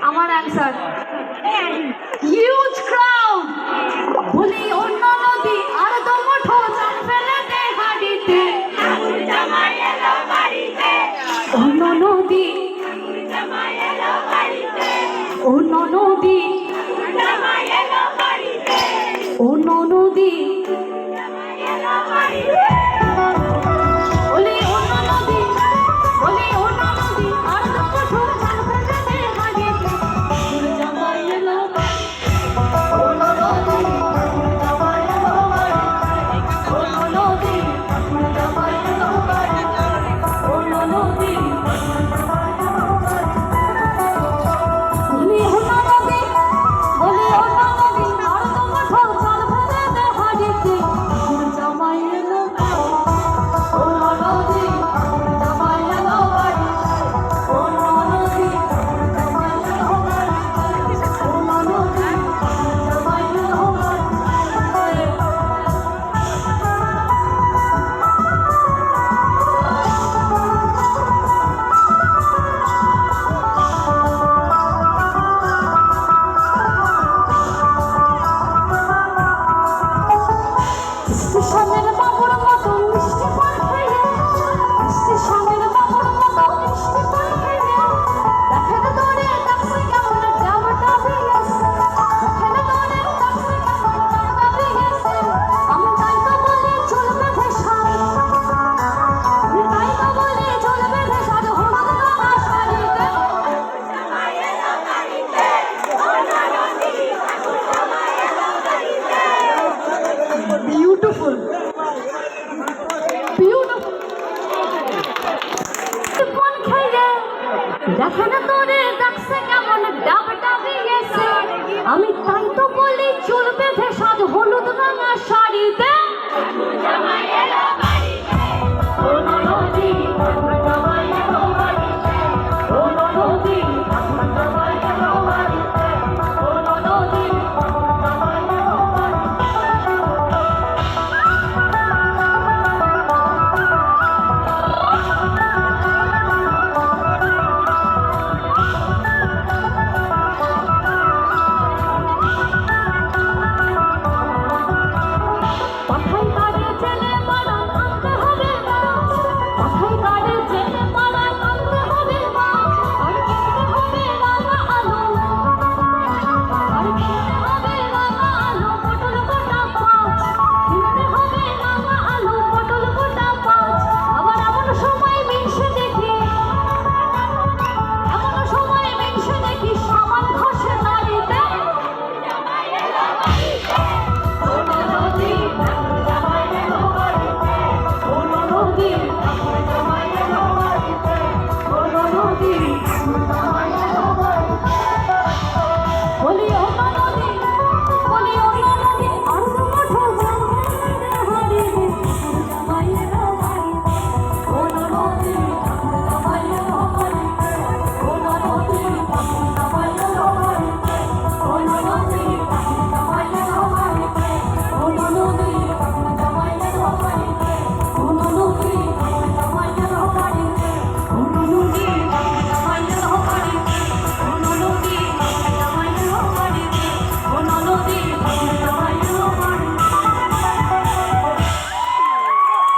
আমার answer huge crowd বলি অন্য নদী আর দমঠো জাল ফেলে দে হাড়িতে অন্য নদী অন্য নদী অন্য নদী বলি অন্য নদী বলি অন্য নদী আর দমঠো জাল ফেলে দে হাড়িতে জামাই এলো অন্য নদী জামাই এলো অন্য নদী জামাই এলো অন্য নদী বলি অন্য নদী বলি অন্য নদী আর দমঠো জাল ফেলে দে হাড়িতে জামাই এলো অন্য নদী জামাই এলো অন্য নদী জামাই এলো অন্য নদী জামাই এলো স্টেশনের বাবুর মতো মিষ্টি পান খেয়ে স্টেশনের বাবুর মতো মিষ্টি পান খেয়ে দেখেন দৌড়ে ডাকছে কেমন যাওয়াটা দিয়েছে দেখেন দৌড়ে ডাকছে কেমন যাওয়াটা দিয়েছে আমি তাই তো বলি চলবে ভেসাল আমি তাই তো বলি চলবে ভেসাল হলুদ রঙা শাড়িতে বিউটিফুল বিউটিফুল কোন খেয়ে দেখেন তোরে ডাকছে কেমন ডাবটা দিয়েছে আমি তাই তো বলি চুল বেঁধে সাজ হলুদ রঙা শাড়িতে অন্য নদী